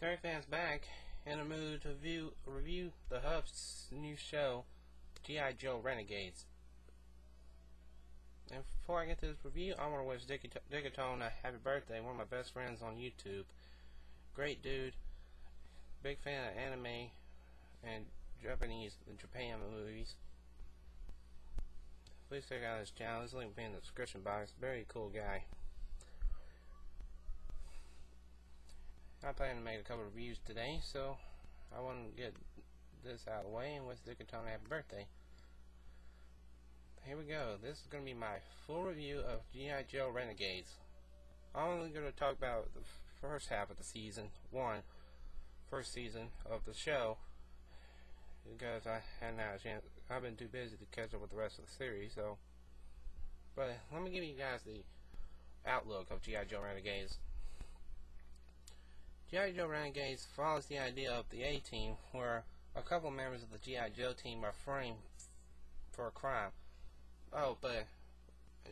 Terry fans back in a mood to review the Hub's new show, G.I.JOE Renegades. And before I get to this review, I want to wish Digatone a happy birthday, one of my best friends on YouTube. Great dude, big fan of anime and Japanese and Japan movies. Please check out his channel, his link will be in the description box. Very cool guy. I plan to make a couple of reviews today, so I want to get this out of the way and wish Digatone a happy birthday. Here we go. This is going to be my full review of G.I.JOE Renegades. I'm only going to talk about the first half of the season, first season of the show, because I hadn't had a chance. I've been too busy to catch up with the rest of the series. So, but let me give you guys the outlook of G.I.JOE Renegades. G.I.JOE Renegades follows the idea of the A-Team, where a couple members of the G.I. Joe team are framed for a crime. Oh, but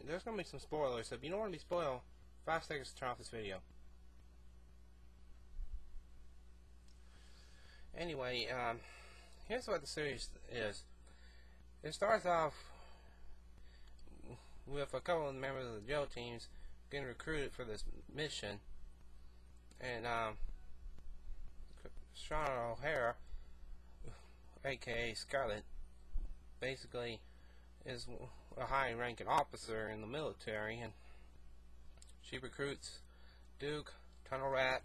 there's going to be some spoilers, so if you don't want to be spoiled, 5 seconds to turn off this video. Anyway, here's what the series is. It starts off with a couple of members of the Joe teams getting recruited for this mission, and Sean O'Hara, aka Scarlet, basically is a high-ranking officer in the military, and she recruits Duke, Tunnel Rat,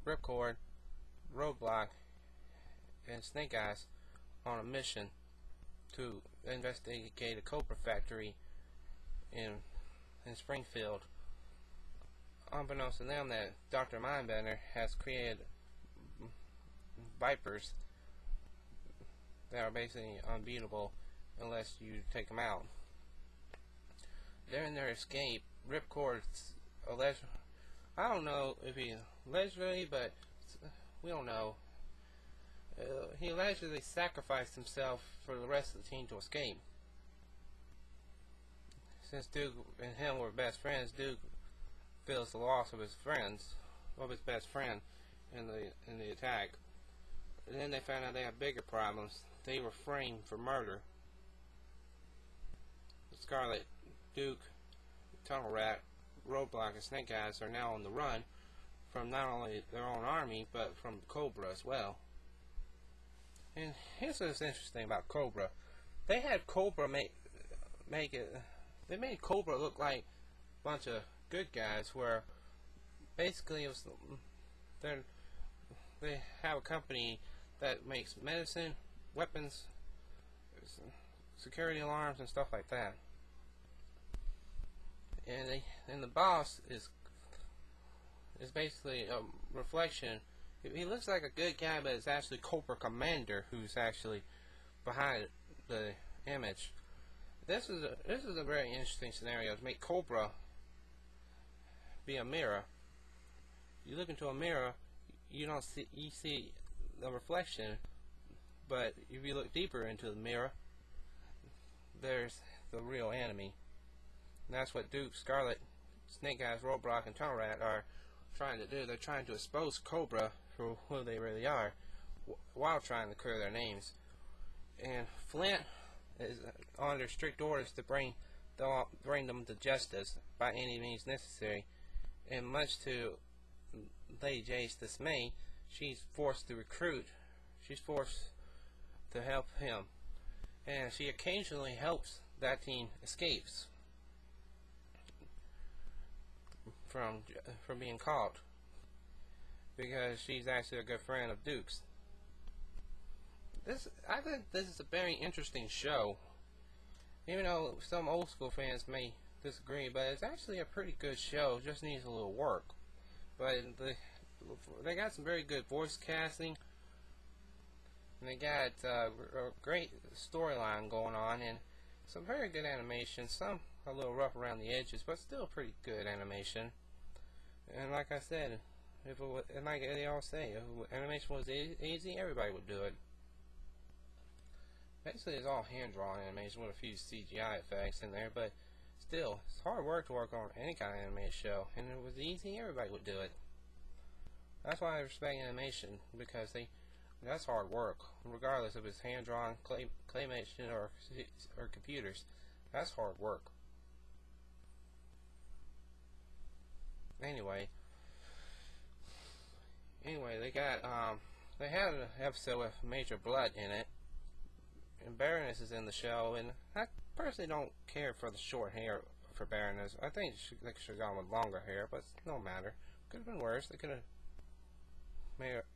Ripcord, Roadblock, and Snake Eyes on a mission to investigate a Cobra factory in Springfield. Unbeknownst to them, that Dr. Mindbender has created Vipers that are basically unbeatable unless you take them out. During their escape, Ripcord's alleged, I don't know if he allegedly, but we don't know, he allegedly sacrificed himself for the rest of the team to escape. Since Duke and him were best friends, Duke feels the loss of his best friend in the attack. And then they found out they had bigger problems. They were framed for murder. Scarlet, Duke, Tunnel Rat, Roadblock, and Snake Eyes are now on the run from not only their own army, but from Cobra as well. And here's what's interesting about Cobra. They had Cobra they made Cobra look like a bunch of good guys, where basically it was they have a company that makes medicine, weapons, security alarms, and stuff like that. And the boss is basically a reflection. He looks like a good guy, but it's actually Cobra Commander who's actually behind the image. This is a very interesting scenario to make Cobra be a mirror. You look into a mirror, you see the reflection, but if you look deeper into the mirror, there's the real enemy. And that's what Duke, Scarlet, Snake Eyes, Roadblock, and Tunnel Rat are trying to do. They're trying to expose Cobra for who they really are, while trying to clear their names. And Flint is under strict orders to bring them to justice by any means necessary. And much to Lady J's dismay, she's forced to recruit. She's forced to help him, and she occasionally helps that team escapes from being caught, because she's actually a good friend of Duke's. I think this is a very interesting show, even though some old school fans may disagree, but it's actually a pretty good show. It just needs a little work. But they got some very good voice casting, and they got a great storyline going on, and some very good animation. Some a little rough around the edges, but still pretty good animation. And like I said, and like they all say, if animation was easy, everybody would do it. Basically, it's all hand-drawn animation with a few CGI effects in there, but still, it's hard work to work on any kind of animated show. And if it was easy, everybody would do it. That's why I respect animation, because that's hard work, regardless if it's hand-drawn, claymation, or computers. That's hard work. Anyway, they had an episode with Major Blood in it, and Baroness is in the show, and I personally don't care for the short hair for Baroness. I think they should have gone with longer hair, but no matter. Could have been worse. They could have made it.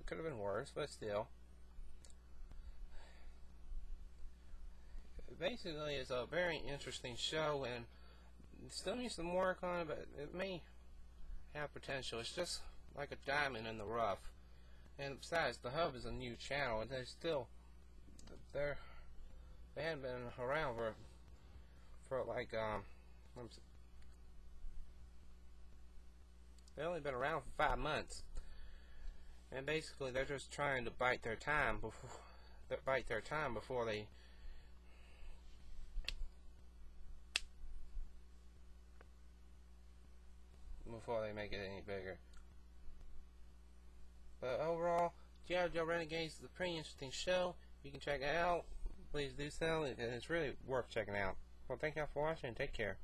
Could have been worse, but still. Basically, it's a very interesting show, and still needs some work on it, but it may have potential. It's just like a diamond in the rough. And besides, the Hub is a new channel, and they hadn't been around for like they've only been around for 5 months, and basically they're just trying to bite their time before they make it any bigger. But overall, G.I.JOE Renegades is a pretty interesting show. You can check it out. Please do so, and it's really worth checking out. Well, thank y'all for watching, and take care.